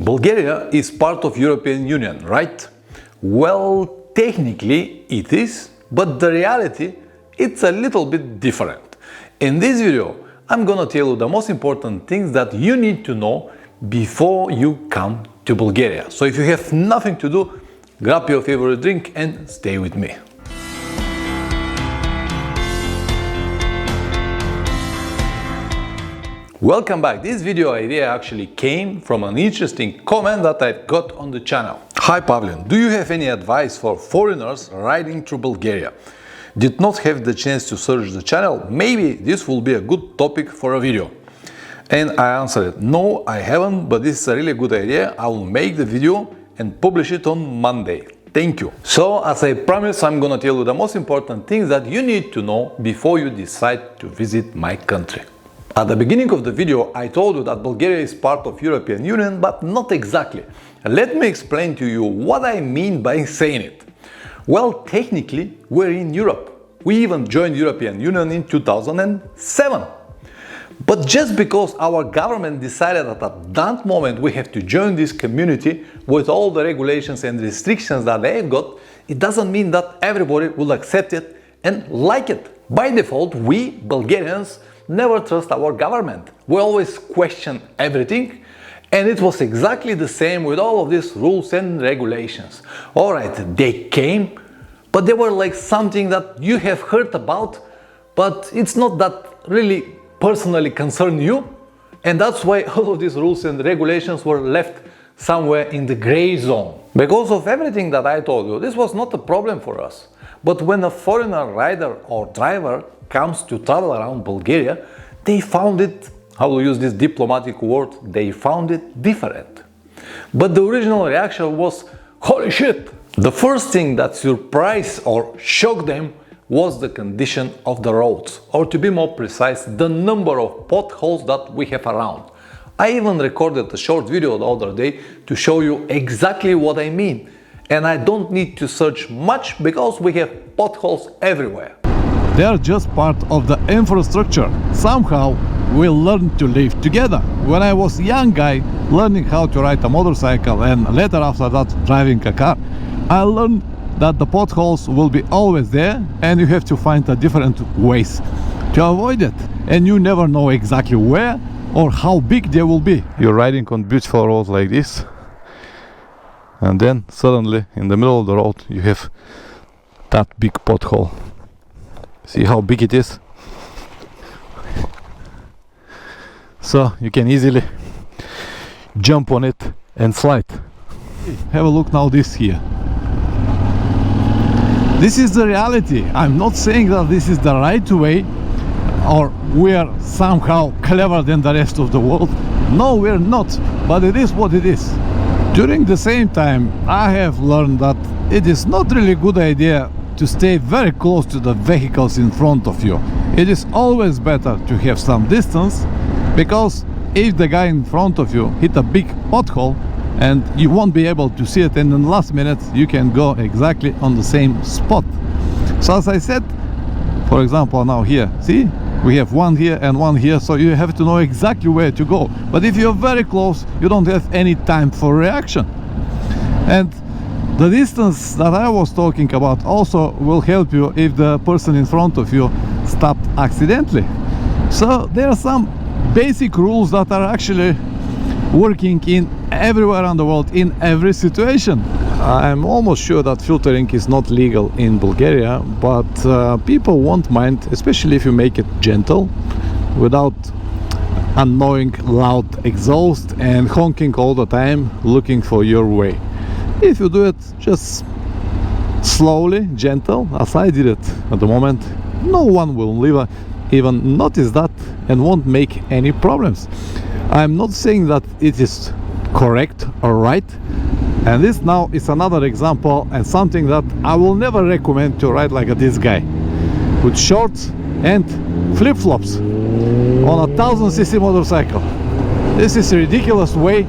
Bulgaria is part of European Union, right? Well, technically it is, but the reality, it's a little bit different. In this video, I'm gonna tell you the most important things that you need to know before you come to Bulgaria. So if you have nothing to do, grab your favorite drink and stay with me. Welcome back. This video idea actually came from an interesting comment that I got on the channel. Hi Pavlin, do you have any advice for foreigners riding through Bulgaria? Did not have the chance to search the channel, maybe this will be a good topic for a video. And I answered, no, I haven't, but this is a really good idea. I will make the video and publish it on Monday. Thank you. So, as I promised, I'm gonna tell you the most important things that you need to know before you decide to visit my country. At the beginning of the video, I told you that Bulgaria is part of European Union, but not exactly. Let me explain to you what I mean by saying it. Well, technically, we're in Europe. We even joined European Union in 2007. But just because our government decided that at that moment we have to join this community with all the regulations and restrictions that they've got, it doesn't mean that everybody will accept it and like it. By default, we, Bulgarians, never trust our government. We always question everything, and it was exactly the same with all of these rules and regulations. Alright, they came, but they were like something that you have heard about, but it's not that really personally concern you, and that's why all of these rules and regulations were left somewhere in the gray zone. Because of everything that I told you, this was not a problem for us. But when a foreigner rider or driver comes to travel around Bulgaria, they found it, how to use this diplomatic word, they found it different. But the original reaction was, holy shit! The first thing that surprised or shocked them was the condition of the roads, or to be more precise, the number of potholes that we have around. I even recorded a short video the other day to show you exactly what I mean. And I don't need to search much because we have potholes everywhere. They are just part of the infrastructure. Somehow we learn to live together. When I was a young guy learning how to ride a motorcycle and later after that driving a car, I learned that the potholes will be always there and you have to find a different ways to avoid it. And you never know exactly where or how big they will be. You're riding on beautiful roads like this, and then suddenly in the middle of the road you have that big pothole. See how big it is? So you can easily jump on it and slide. Have a look now this here. This is the reality. I'm not saying that this is the right way or we are somehow clever than the rest of the world. No, we're not, but it is what it is. During the same time, I have learned that it is not really a good idea to stay very close to the vehicles in front of you. It is always better to have some distance, because if the guy in front of you hit a big pothole and you won't be able to see it, and in the last minute you can go exactly on the same spot. So as I said, for example, now here, see, we have one here and one here, so you have to know exactly where to go. But if you're very close, you don't have any time for reaction. And the distance that I was talking about also will help you if the person in front of you stopped accidentally. So there are some basic rules that are actually working in everywhere around the world, in every situation. I'm almost sure that filtering is not legal in Bulgaria, but people won't mind, especially if you make it gentle, without annoying loud exhaust and honking all the time, looking for your way. If you do it just slowly, gentle, as I did it at the moment, no one will even notice that and won't make any problems. I'm not saying that it is correct or right, and this now is another example and something that I will never recommend to ride like this guy with shorts and flip-flops on a 1000cc motorcycle. This is a ridiculous way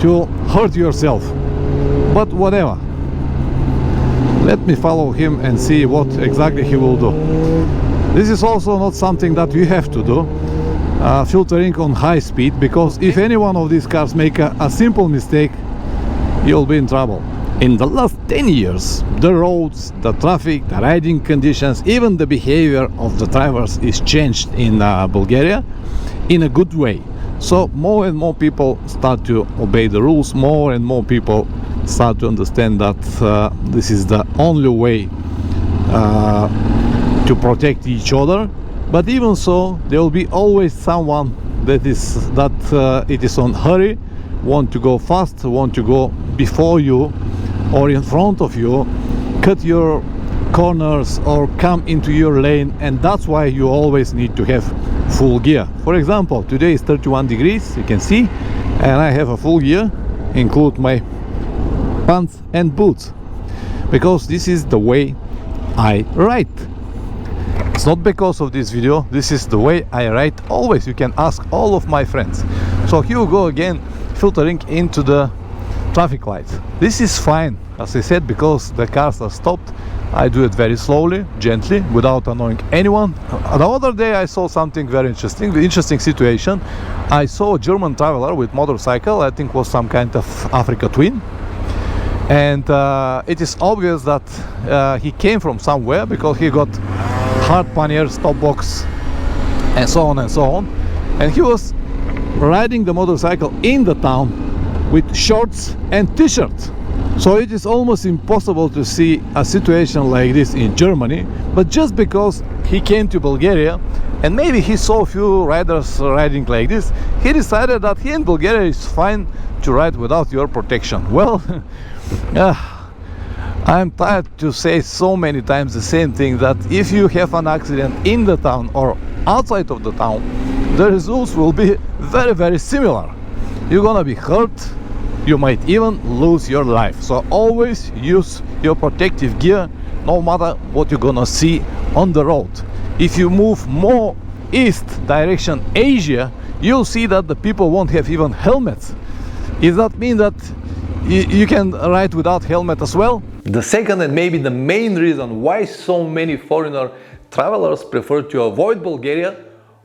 to hurt yourself, but whatever. Let me follow him and see what exactly he will do. This is also not something that you have to do. filtering on high speed, because if any one of these cars make a simple mistake, you'll be in trouble. In the last 10 years, the roads, the traffic, the riding conditions, even the behavior of the drivers is changed in Bulgaria in a good way. So more and more people start to obey the rules, more and more people start to understand that this is the only way to protect each other. But even so, there will be always someone that it is on hurry, want to go fast, want to go before you or in front of you, cut your corners or come into your lane, and that's why you always need to have full gear. For example, today is 31 degrees, you can see, and I have a full gear, include my pants and boots, because this is the way I ride. It's not because of this video, this is the way I ride always. You can ask all of my friends. So here we go again, filtering into the traffic light. This is fine, as I said, because the cars are stopped. I do it very slowly, gently, without annoying anyone. The other day I saw something very interesting situation. I saw a German traveler with motorcycle, I think was some kind of Africa twin. And it is obvious that he came from somewhere, because he got hard pannier, stop box, and so on and so on. And he was riding the motorcycle in the town with shorts and t-shirt. So it is almost impossible to see a situation like this in Germany, but just because he came to Bulgaria and maybe he saw a few riders riding like this, he decided that here in Bulgaria it's fine to ride without your protection. Well, I'm tired to say so many times the same thing, that if you have an accident in the town or outside of the town, the results will be very, very similar. You're gonna be hurt, you might even lose your life. So always use your protective gear, no matter what you're gonna see on the road. If you move more east direction Asia, you'll see that the people won't have even helmets. Does that mean that you can ride without helmet as well? The second and maybe the main reason why so many foreigner travelers prefer to avoid Bulgaria,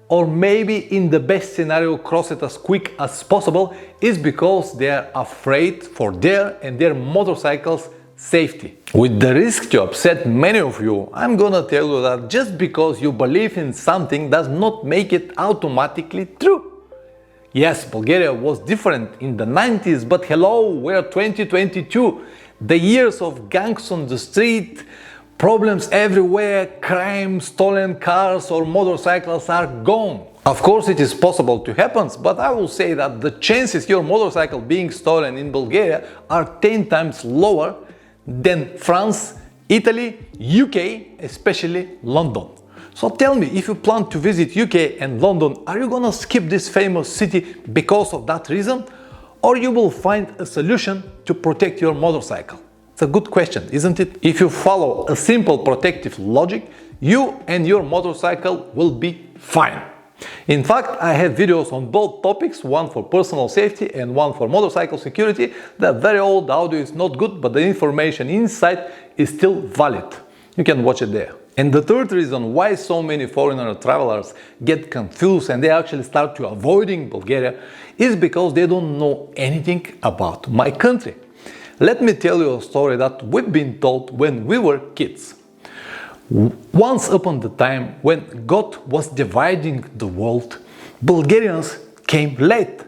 or maybe in the best scenario cross it as quick as possible, is because they are afraid for their and their motorcycles' safety. With the risk to upset many of you, I'm gonna tell you that just because you believe in something does not make it automatically true. Yes, Bulgaria was different in the 90s, but hello, we're 2022. The years of gangs on the street, problems everywhere, crime, stolen cars or motorcycles are gone. Of course it is possible to happen, but I will say that the chances your motorcycle being stolen in Bulgaria are 10 times lower than France, Italy, UK, especially London. So tell me, if you plan to visit UK and London, are you gonna skip this famous city because of that reason? Or you will find a solution to protect your motorcycle? It's a good question, isn't it? If you follow a simple protective logic, you and your motorcycle will be fine. In fact, I have videos on both topics, one for personal safety and one for motorcycle security. They're very old, the audio is not good, but the information inside is still valid. You can watch it there. And the third reason why so many foreigner travelers get confused and they actually start to avoiding Bulgaria is because they don't know anything about my country. Let me tell you a story that we've been told when we were kids. Once upon the time when God was dividing the world, Bulgarians came late.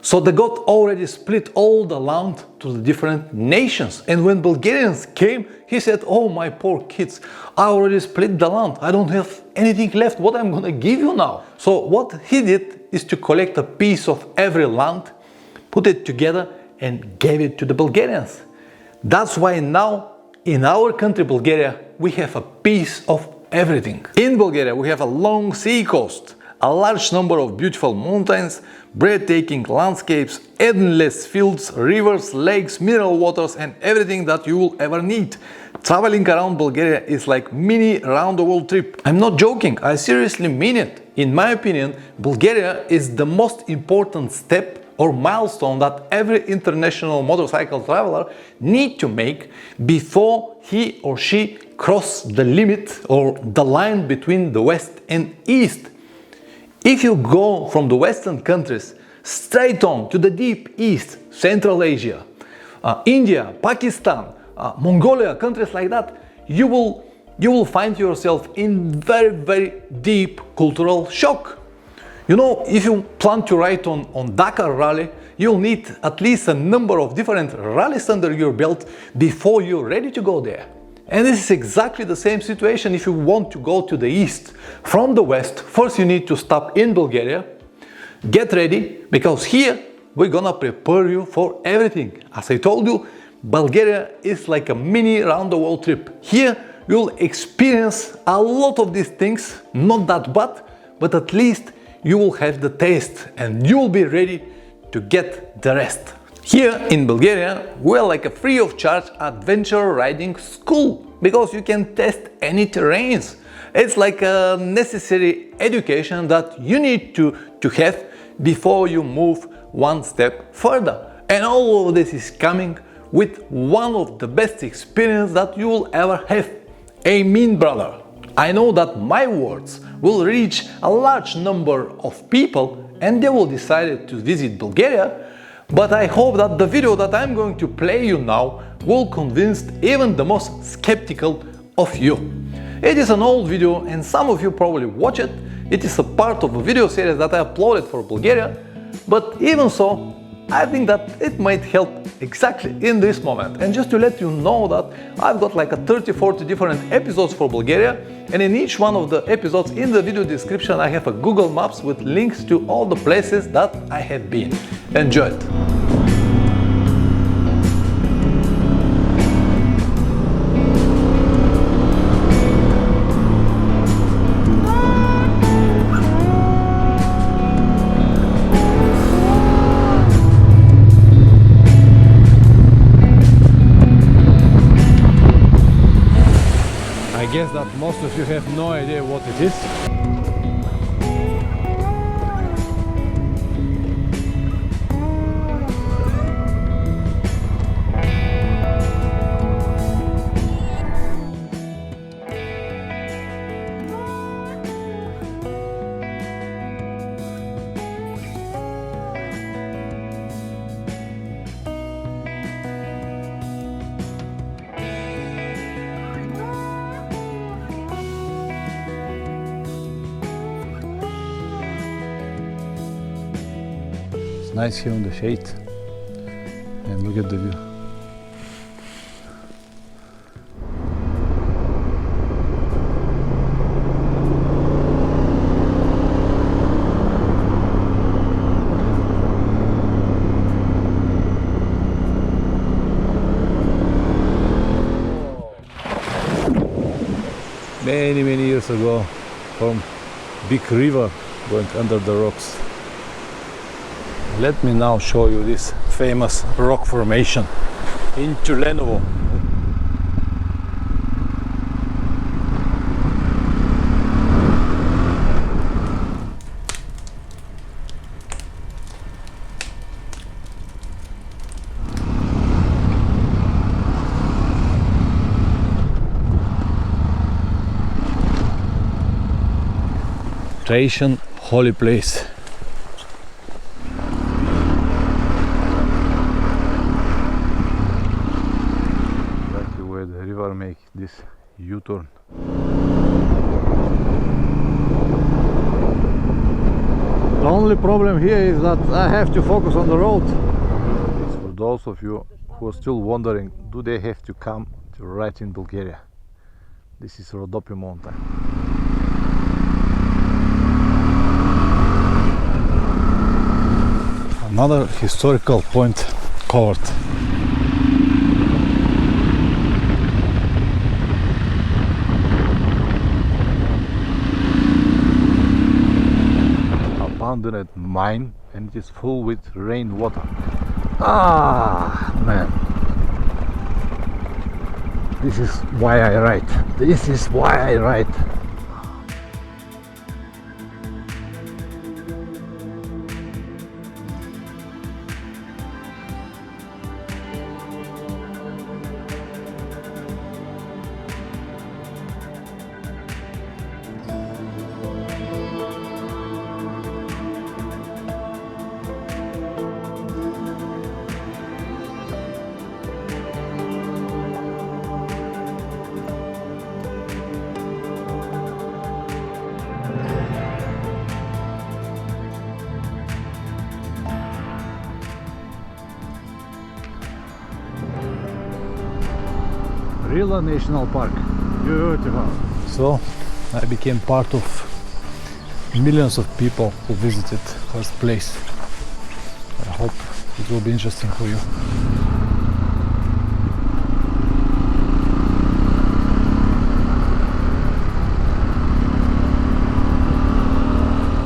So the God already split all the land to the different nations. And when Bulgarians came, he said, "Oh, my poor kids, I already split the land. I don't have anything left. What I'm gonna give you now?" So what he did is to collect a piece of every land, put it together and gave it to the Bulgarians. That's why now in our country, Bulgaria, we have a piece of everything. In Bulgaria, we have a long sea coast, a large number of beautiful mountains, breathtaking landscapes, endless fields, rivers, lakes, mineral waters, and everything that you will ever need. Traveling around Bulgaria is like mini round-the-world trip. I'm not joking, I seriously mean it. In my opinion, Bulgaria is the most important step or milestone that every international motorcycle traveler need to make before he or she cross the limit or the line between the west and east. If you go from the Western countries straight on to the deep East, Central Asia, India, Pakistan, Mongolia, countries like that, you will find yourself in very deep cultural shock. You know, if you plan to ride on Dakar Rally, you'll need at least a number of different rallies under your belt before you're ready to go there. And this is exactly the same situation if you want to go to the east. From the west, first you need to stop in Bulgaria, get ready, because here we're gonna prepare you for everything. As I told you, Bulgaria is like a mini round the world trip. Here you'll experience a lot of these things, not that bad, but at least you will have the taste and you will be ready to get the rest. Here in Bulgaria, we're like a free of charge adventure riding school, because you can test any terrains. It's like a necessary education that you need to have before you move one step further. And all of this is coming with one of the best experience that you will ever have. Amen, brother. I know that my words will reach a large number of people and they will decide to visit Bulgaria, but I hope that the video that I'm going to play you now will convince even the most skeptical of you. It is an old video and some of you probably watch it. It is a part of a video series that I uploaded for Bulgaria, but even so, I think that it might help exactly in this moment. And just to let you know that I've got like a 30-40 different episodes for Bulgaria, and in each one of the episodes in the video description I have a Google Maps with links to all the places that I have been. Enjoy it! I guess that most of you have no idea what it is. Nice here in the shade, and look at the view. Many years ago, from big river going under the rocks. Let me now show you this famous rock formation in Tulenovo. Trajan holy place. Make this U-turn. The only problem here is that I have to focus on the road. For those of you who are still wondering, do they have to come to ride in Bulgaria? This is Rhodope mountain. Another historical point covered. Abandoned mine, and it is full with rainwater. Ah, man. This is why I ride. This is why I ride. Rila National Park. Beautiful. So I became part of millions of people who visited this place. I hope it will be interesting for you.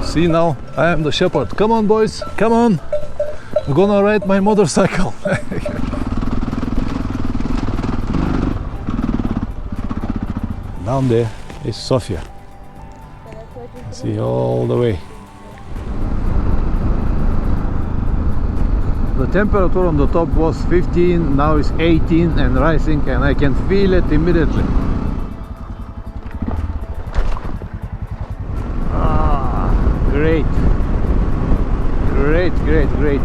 See, now I am the shepherd. Come on, boys, come on. I'm gonna ride my motorcycle. Down there is Sofia. See all the way. The temperature on the top was 15, now it's 18 and rising, and I can feel it immediately. Ah, great. Great, great, great.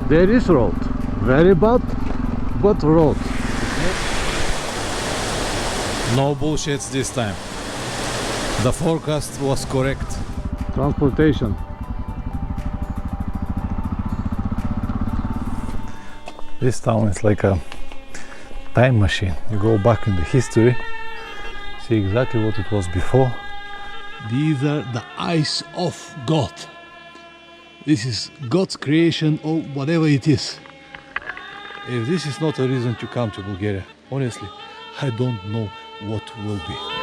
There is road, very bad, but road. No bullshits this time. The forecast was correct. Transportation. This town is like a time machine. You go back in the history, see exactly what it was before. These are the eyes of God. This is God's creation, or whatever it is. If this is not a reason to come to Bulgaria, honestly, I don't know what will be.